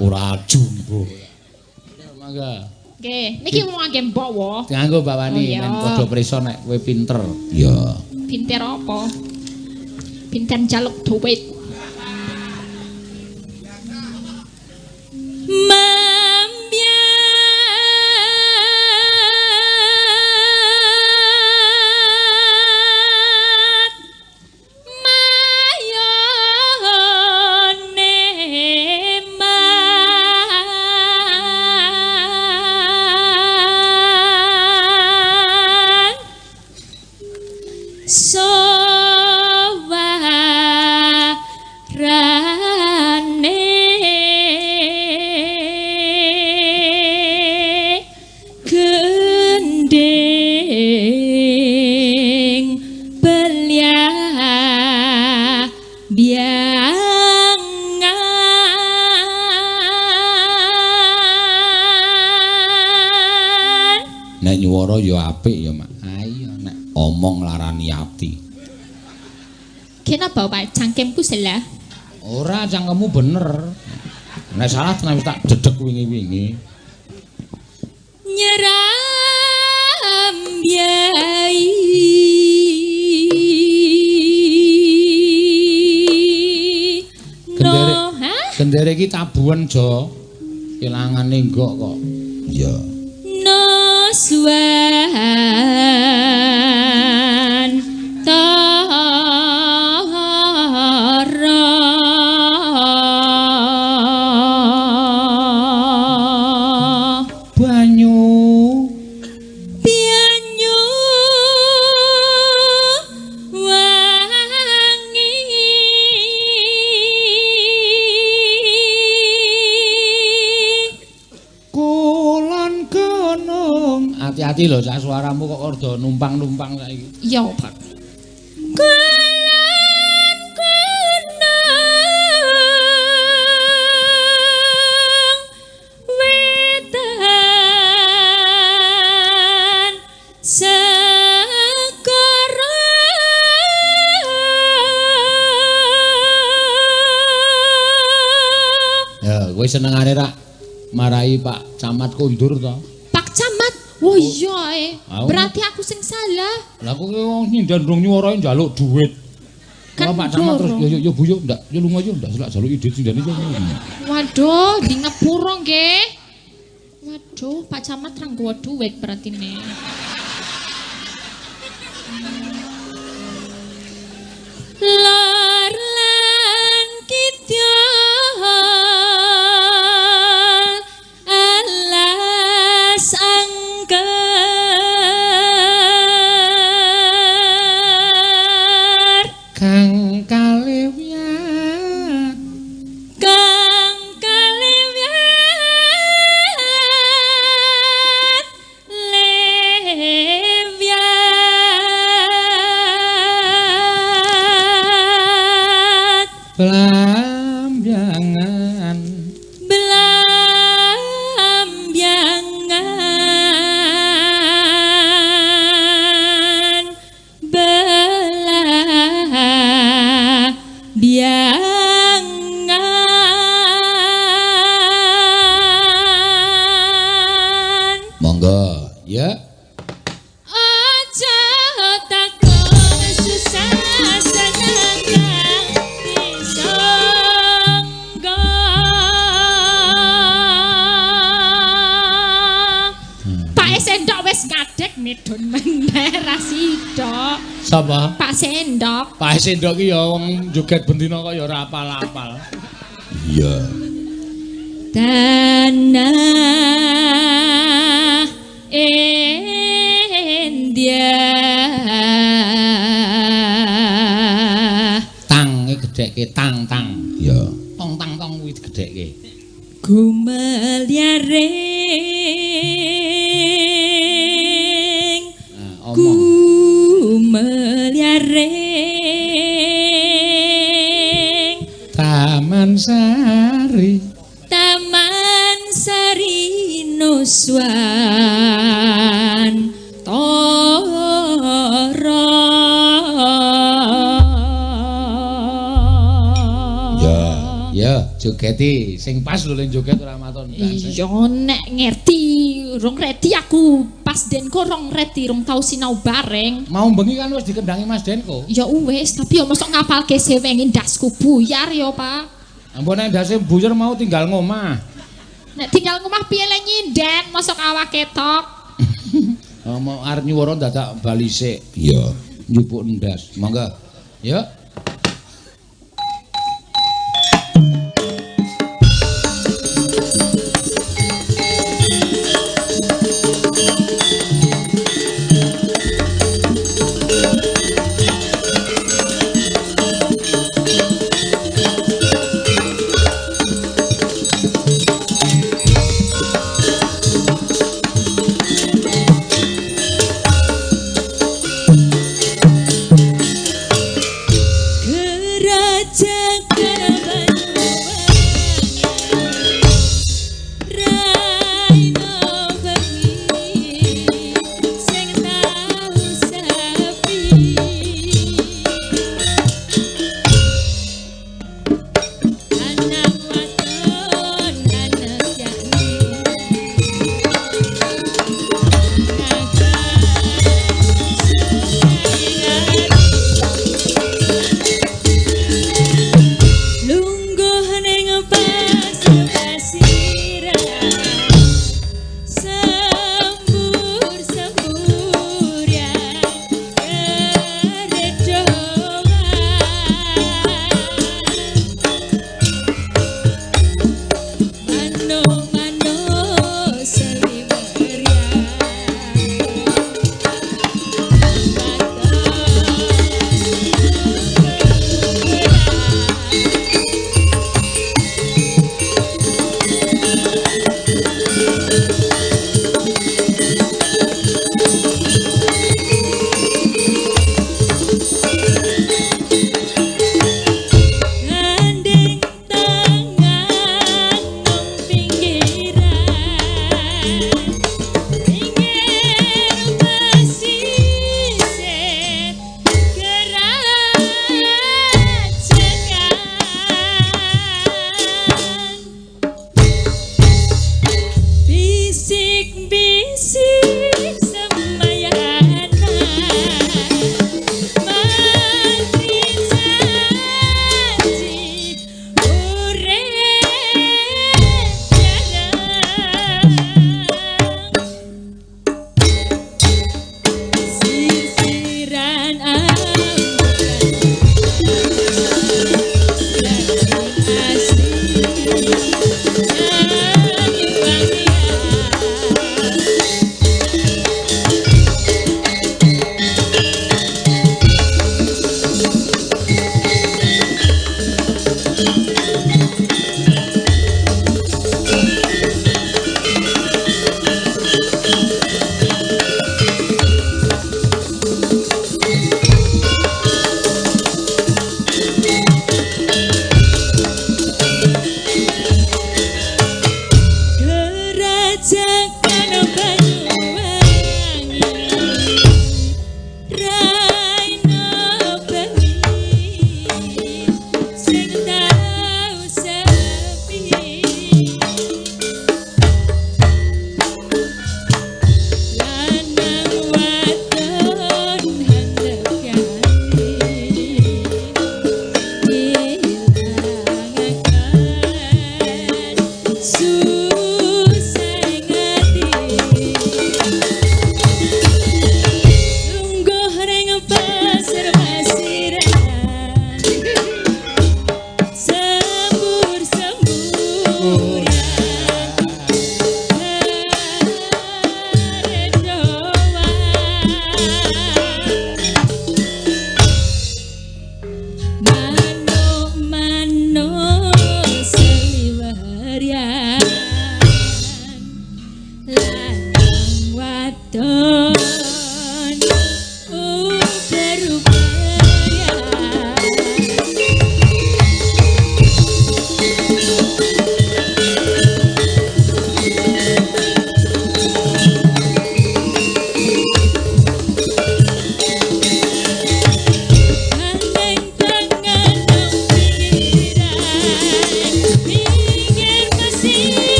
Ora jumbo. Mangga. Oke, niki mau ngangge mbawa. Dianggo bawani Oh, iya. men padha prisa nek kowe pinter. Iya. Pinter apa? Pinter jaluk duit. Nek nyuwara ya apik ya, Mak. Ayo nek omong larani ati. Kenapa Pak cangkemku salah? Ora cangkemmu bener. Nek salah tenan wis tak dedeg wingi-wingi. Nyeram biai Gendere. no, hah? Gendere iki tabuhan jo. Kilangane enggok kok. Iya. No swan tara Banyu pianyu wangi kulon gunung. Hati-hati lho, cak suaramu kok ordo numpang-numpang saiki. iya Pak kulon gunung wetan senengane rak marai Pak Camat kondur to. Pak Camat. Oh iya berarti aku sing salah. Lah kok wong nyindandrung nyuwarae njaluk dhuwit. Kan Pak Camat terus yo Bu yo ndak yo lunga yo ndak selak jaluk ide sindane yo. Waduh, di ngepuro nggih. Waduh, Pak Camat rang gawa dhuwit berarti ne. Lor lan kidul alas angker Kang kalewian Belambiangan monggo ya. Aja takon susah senang disangga. Pak Sendok wis ngadeg medun meneh ra sida. Sapa? Pak Sendok. Pak Sendok ki ya wong joget bendina kok ya ora apal-apal. Iya. Tanah India Tang iki gedhekke tang. Iya. Tong kuwi digedhekke. Gumeliaring Gumeliaring Taman Sari Nuswan Toro. Ya, jogeti sing pas lho ning joget ora maton. Iya nek ngerti, rong reti aku pas Denko rong reti rong tau sinau bareng. Mau bengi kan wis dikendangi Mas Denko. Ya wis, tapi ya mosok ngapalke sewengin dasku buyar ya, Pak. Ampun nek ndase buyar mau tinggal ngomah. Nek tinggal ngomah piye le nyinden, mosok awak ketok. Mau arep nyuwara dadak bali sik. Iya. Njupuk ndas. Monggo. Ya.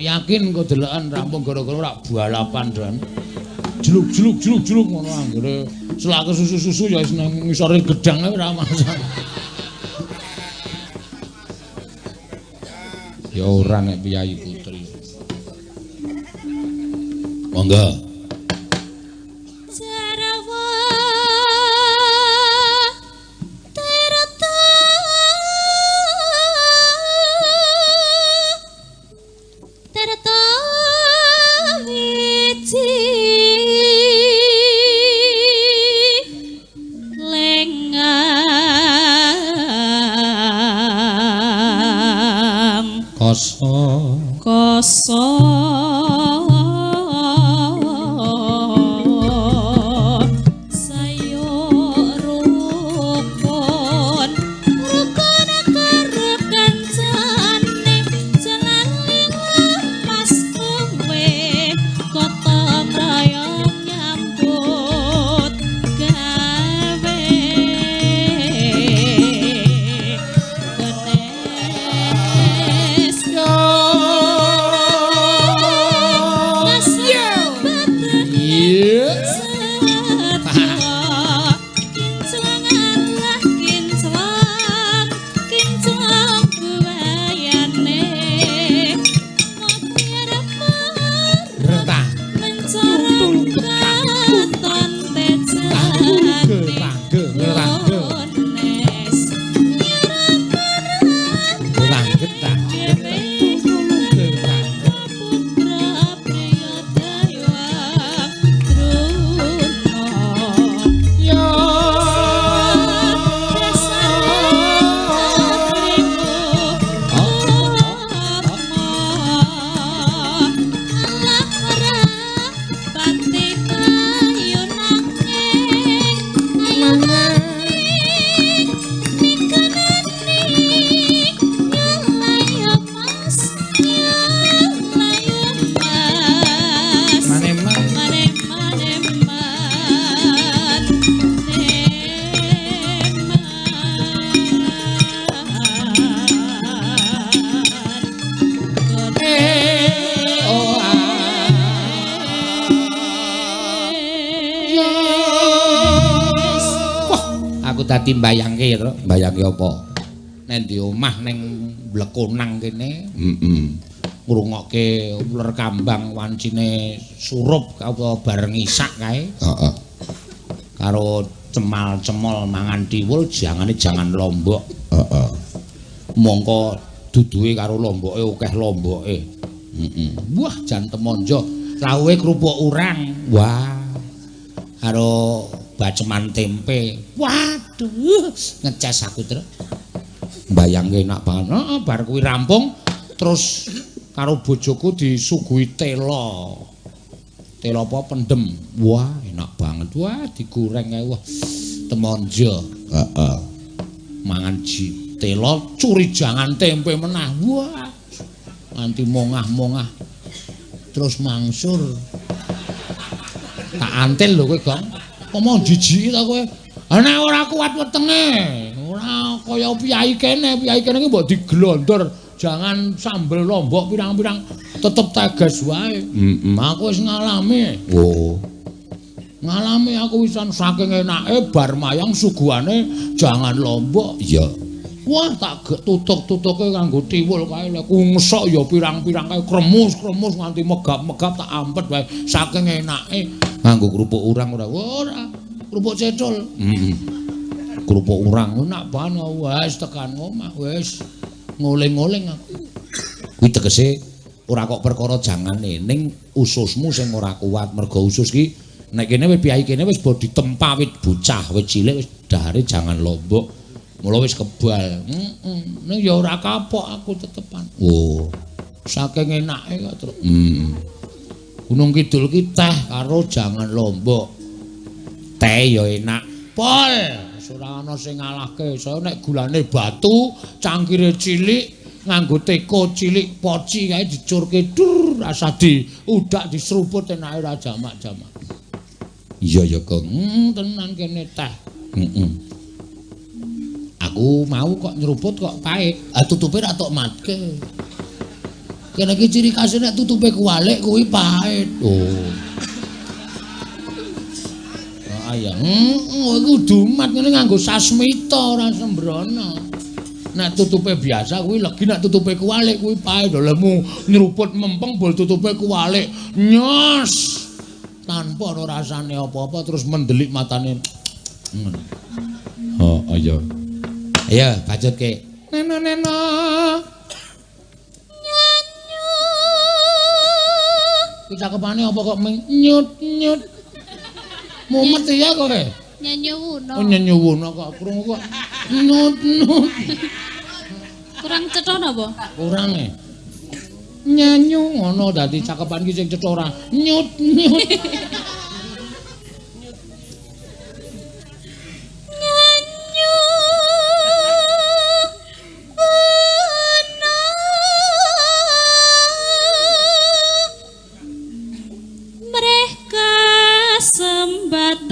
Yakin kok delokan rampung gara-gara ora balapan dan jeluk ngono anggere selake susu-susu ya wis nang ngisore gedang ora masalah. Ya ora nek piyayi putri. Monggo. dadi mbayangke to. Mbayangke apa? Nek ndi omah ning Blekonang kene. Ngrungokke uler kambang wancine surup apa bareng isak kae. Heeh. Karo cemal-cemol mangan tiwul jangane jangan lombok. Heeh. Mongko duduhe karo lomboke akeh lomboke. Wah jan temonjo lawuhe krupuk urang. Wah. Karo baceman tempe. Waduh, ngeces aku terus. Mbayangke enak banget. Heeh, bar kuwi rampung terus karo bojoku disuguhi telo. Telo apa pendem. Wah, enak banget. Wah, digoreng kae. Wah, temonjo. Heeh. Mangan telo curi jangan tempe menah. Wah. Nganti mongah-mongah. Terus mangsur. Tak antil lho kowe, Gong. Omong jijiki ta kowe. Nek ora kuat wetenge. Ora kaya piyai kene ki mbok diglondor. Jangan sambel lombok pirang-pirang tetep tegas wae. Aku wis ngalami. Oh. Ngalami aku wisan saking enake bar mayang suguhane jangan lombok. Iya. Wah tak tutuk-tutuke kanggo tiwul kae lek ungsok ya pirang-pirang kae kremus-kremus nganti megap-megap tak ampet wae saking enake Nganggo kerupuk urang ora? ora kerupuk cecul. Kerupuk urang enak banget wis tekan omah wis ngoling-ngoling aku. Kuwi tegese ora kok perkara jangane ning ususmu sing ora kuat mergo usus ki nek kene wis piyai kene wis bodhi tempa wit bocah wit cilik wis dahare jangan lombok. Mula wis kebal. Ning ya ora kapok aku tetepan. Oh, saking enake kok terus. Gunung Kidul ki teh karo jangan lombok. Teh ya enak. Pol, ora ana sing ngalahke. Saya nek gulane batu, cangkire cilik, nganggo teko cilik poci kae dicurke dur rasa diudak diseruput enake ora jamak-jamak. Iya ya, Gong. Tenan kene teh. Aku mau kok nyeruput kok pahit. Ah tutupe ra tok matke. Kene iki ciri khas nek tutupe kualik kuwi pahit. Oh. Ya, kudu mat ngene nganggo sasmita ora sembrono. Nek tutupe biasa kuwi legi nek tutupe kualik kuwi pahit. Lemu nyeruput mempeng bol tutupe kualik nyos. Tanpa ana rasane apa-apa terus mendelik matane. Ngono. Oh, iya. Ayo, bacutke. Neno. Nyanyu. Ki cakepane apa kok nyut-nyut. Mumet ya kowe. Nyanyuwuna. Oh nyanyuwuna kok krungu kok nut-nut. Kurang cetha napa? Kurang e. Nyanyu ngono dadi cakepan ki sing cetha ora nyut-nyut. Nyanyu. Mereka sembatane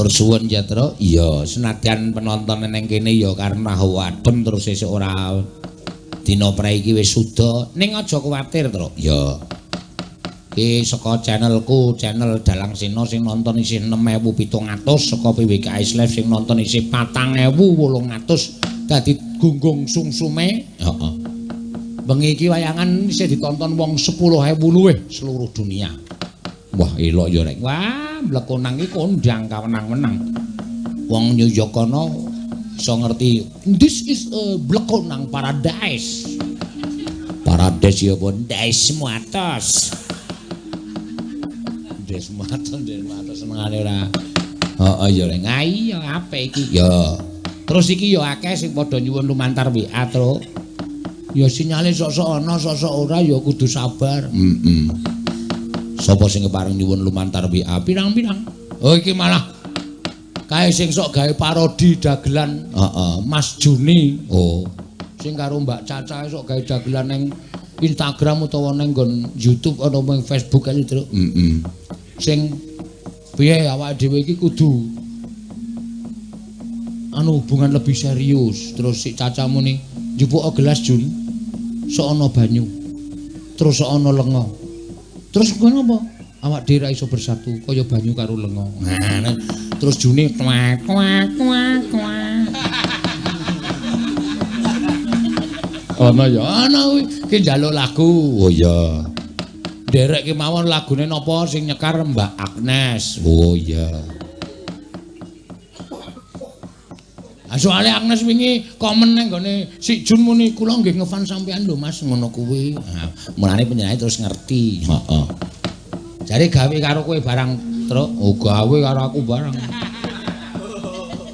Suwun Jatra, iya senadyan penonton ning kene ya karena wadem terus sesuk ora dina prei iki wis suda ning aja kuwatir to. Ya. Iki saka channelku, channel Dalang Sena sing nonton isih 6.700, saka PWKS Live sing nonton isih 4.800. Dadi gunggung sungsume, heeh. Bengi iki wayangan isih ditonton wong 10.000 luwih seluruh dunia. Wah, elok ya rek. Wah, Blekonang iki kondang kawenang-wenang. Wong New York kono iso ngerti this is a Blekonang paradise. Paradise ya pun Des Muatos. Des Muatos senengane ora. Heeh ya rek. Iya apik iki ya. Terus iki ya akeh sing padha nyuwun lumantar WA, Tru. Ya sinyale sok-sok ana, sok-sok ora ya kudu sabar. Sapa sing kepareng nyuwun lumantar WA pirang-pirang? Oh iki malah kae sing sok gawe parodi dagelan, Mas Juni. Oh, sing karo Mbak Caca sok gawe dagelan ning Instagram utawa ning nggon YouTube utawa ning Facebook ae, Tru. Sing piye awake dhewe iki kudu hubungan lebih serius. Terus si Caca muni njupuk gelas Jun sok ana banyu terus sok ana lenga terus kowe apa awak dhewe ra iso bersatu kaya banyu karo lenga. Nah, terus Juni kwak kwak kwak kwak ana ya ana kuwi ki njaluk lagu. Oh iya derek ki mawon lagune napa sing nyekar Mbak Agnes. Oh iya. Soale Agnes wingi komen nang gone si Jun muni kula nggih ngefan sampean lho Mas ngono kuwi. Nah, mulane penyanyi terus ngerti. Heeh. Jare gawe karo kowe barang, Truk. Oh, gawe karo aku barang.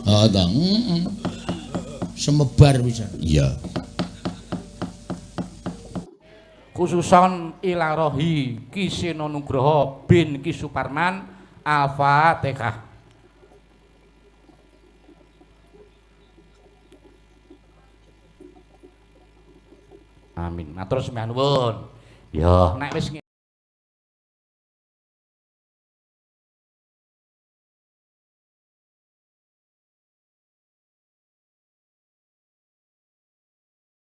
Ta. Semebar pisan. Iya. Khususon ilarohi Kiseno Nugroho bin Ki Suparman Al-Fatihah. Amin. Matur sembah nuwun. Ya, nek wis